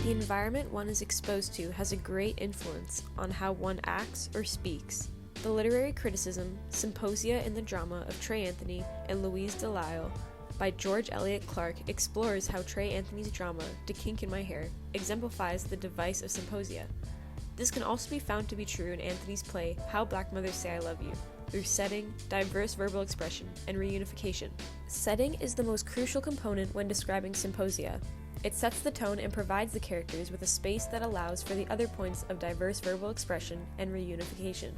The environment one is exposed to has a great influence on how one acts or speaks. The literary criticism, Symposia in the Drama of Trey Anthony and Louise Delisle by George Eliot Clark explores how Trey Anthony's drama, To Kink in My Hair, exemplifies the device of symposia. This can also be found to be true in Anthony's play How Black Mothers Say I Love You, through setting, diverse verbal expression, and reunification. Setting is the most crucial component when describing symposia. It sets the tone and provides the characters with a space that allows for the other points of diverse verbal expression and reunification.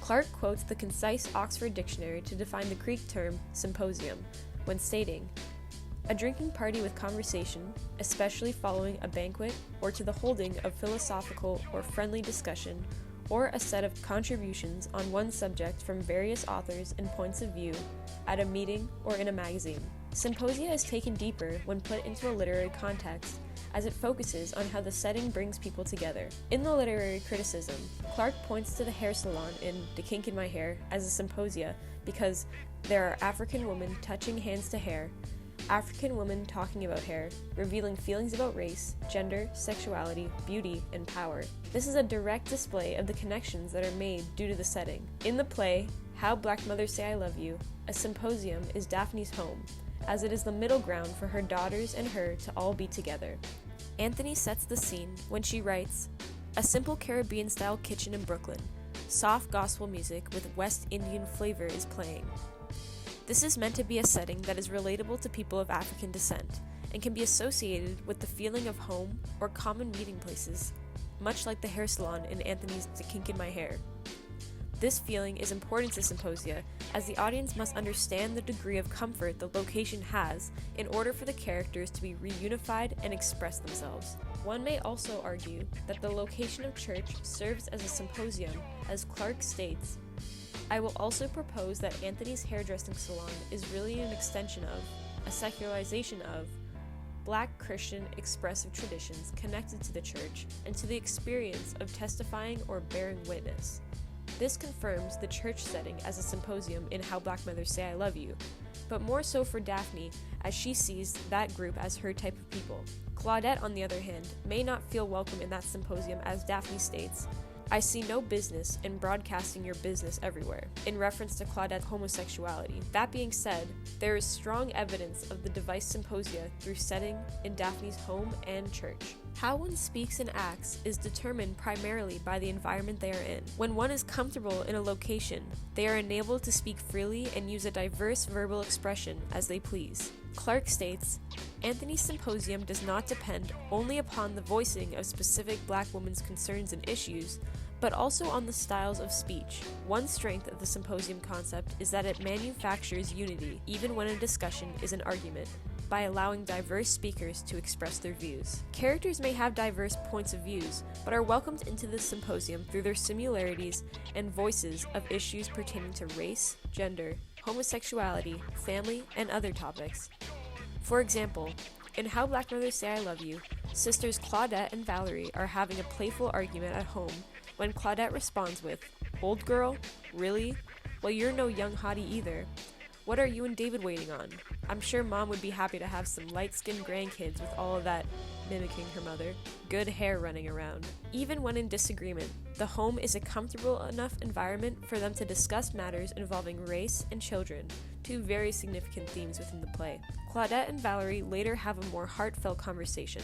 Clark quotes the concise Oxford Dictionary to define the Greek term symposium, when stating, "A drinking party with conversation, especially following a banquet or to the holding of philosophical or friendly discussion, or a set of contributions on one subject from various authors and points of view, at a meeting or in a magazine." Symposia is taken deeper when put into a literary context, as it focuses on how the setting brings people together. In the literary criticism, Clark points to the hair salon in To Kink in My Hair as a symposia because there are African women touching hands to hair, African women talking about hair, revealing feelings about race, gender, sexuality, beauty, and power. This is a direct display of the connections that are made due to the setting. In the play, How Black Mothers Say I Love You, a symposium is Daphne's home, as it is the middle ground for her daughters and her to all be together. Anthony sets the scene when she writes, "A simple Caribbean-style kitchen in Brooklyn. Soft gospel music with West Indian flavor is playing." This is meant to be a setting that is relatable to people of African descent and can be associated with the feeling of home or common meeting places, much like the hair salon in Anthony's To Kink in My Hair. This feeling is important to symposia, as the audience must understand the degree of comfort the location has in order for the characters to be reunified and express themselves. One may also argue that the location of church serves as a symposium, as Clark states, "I will also propose that Anthony's hairdressing salon is really an extension of, a secularization of, Black Christian expressive traditions connected to the church and to the experience of testifying or bearing witness." This confirms the church setting as a symposium in How Black Mothers Say I Love You, but more so for Daphne, as she sees that group as her type of people. Claudette, on the other hand, may not feel welcome in that symposium, as Daphne states, "I see no business in broadcasting your business everywhere," in reference to Claudette's homosexuality. That being said, there is strong evidence of the device symposia through setting in Daphne's home and church. How one speaks and acts is determined primarily by the environment they are in. When one is comfortable in a location, they are enabled to speak freely and use a diverse verbal expression as they please. Clark states, "Anthony's symposium does not depend only upon the voicing of specific Black women's concerns and issues, but also on the styles of speech. One strength of the symposium concept is that it manufactures unity, even when a discussion is an argument, by allowing diverse speakers to express their views. Characters may have diverse points of views, but are welcomed into the symposium through their similarities and voices of issues pertaining to race, gender, homosexuality, family, and other topics. For example, in How Black Mothers Say I Love You, sisters Claudette and Valerie are having a playful argument at home when Claudette responds with, "Old girl? Really? Well, you're no young hottie either. What are you and David waiting on? I'm sure Mom would be happy to have some light-skinned grandkids with all of that," mimicking her mother, "good hair running around." Even when in disagreement, the home is a comfortable enough environment for them to discuss matters involving race and children, two very significant themes within the play. Claudette and Valerie later have a more heartfelt conversation.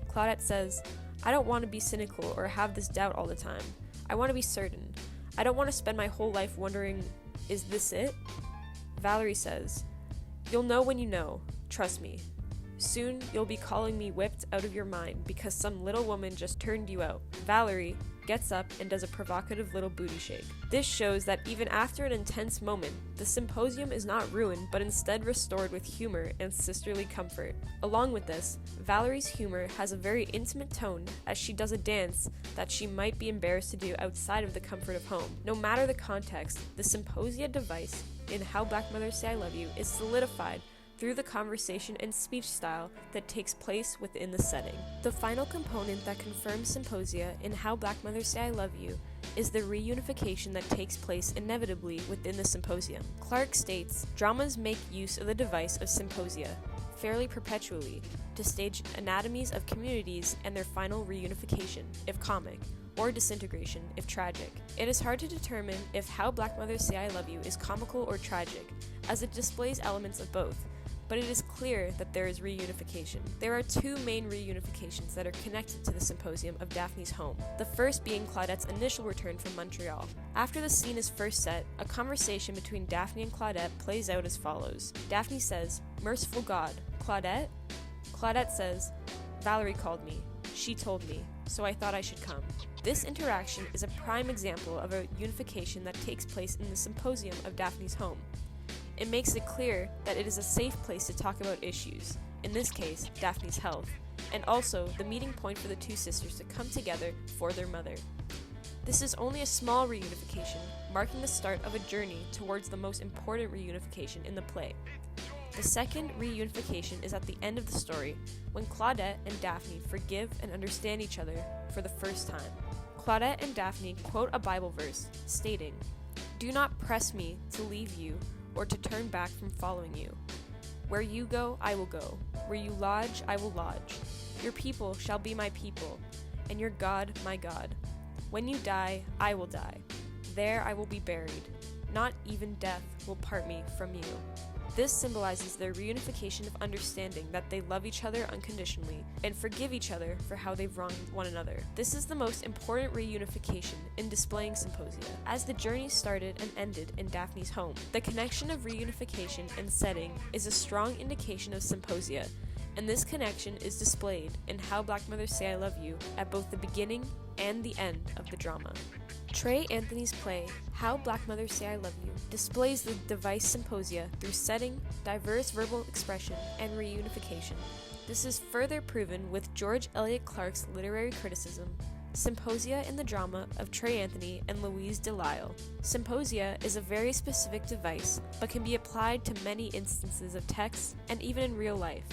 Claudette says, "I don't want to be cynical or have this doubt all the time. I want to be certain. I don't want to spend my whole life wondering, is this it?" Valerie says, "You'll know when you know, trust me. Soon you'll be calling me whipped out of your mind because some little woman just turned you out." Valerie gets up and does a provocative little booty shake. This shows that even after an intense moment, the symposium is not ruined but instead restored with humor and sisterly comfort. Along with this, Valerie's humor has a very intimate tone as she does a dance that she might be embarrassed to do outside of the comfort of home. No matter the context, the symposia device in How Black Mothers Say I Love You is solidified through the conversation and speech style that takes place within the setting. The final component that confirms symposia in How Black Mothers Say I Love You is the reunification that takes place inevitably within the symposium. Clark states, "Dramas make use of the device of symposia. fairly perpetually to stage anatomies of communities and their final reunification, if comic, or disintegration, if tragic. It is hard to determine if How Black Mothers Say I Love You is comical or tragic, as it displays elements of both, but it is clear that there is reunification. There are two main reunifications that are connected to the symposium of Daphne's home, the first being Claudette's initial return from Montreal. After the scene is first set, a conversation between Daphne and Claudette plays out as follows. Daphne says, "Merciful God, Claudette?" Claudette says, "Valerie called me. She told me, so I thought I should come." This interaction is a prime example of a unification that takes place in the symposium of Daphne's home. It makes it clear that it is a safe place to talk about issues, in this case, Daphne's health, and also the meeting point for the two sisters to come together for their mother. This is only a small reunification, marking the start of a journey towards the most important reunification in the play. The second reunification is at the end of the story, when Claudette and Daphne forgive and understand each other for the first time. Claudette and Daphne quote a Bible verse, stating, "Do not press me to leave you or to turn back from following you. Where you go, I will go. Where you lodge, I will lodge. Your people shall be my people, and your God my God. When you die, I will die. There I will be buried. Not even death will part me from you." This symbolizes their reunification of understanding that they love each other unconditionally and forgive each other for how they've wronged one another. This is the most important reunification in displaying Symposia, as the journey started and ended in Daphne's home. The connection of reunification and setting is a strong indication of Symposia, and this connection is displayed in How Black Mothers Say I Love You at both the beginning and the end of the drama. Trey Anthony's play, How Black Mothers Say I Love You, displays the device Symposia through setting, diverse verbal expression, and reunification. This is further proven with George Eliot Clarke's literary criticism, Symposia in the Drama of Trey Anthony and Louise Delisle. Symposia is a very specific device, but can be applied to many instances of text and even in real life.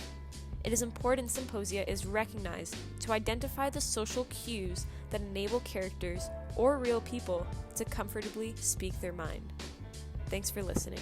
It is important Symposia is recognized to identify the social cues that enable characters or real people to comfortably speak their mind. Thanks for listening.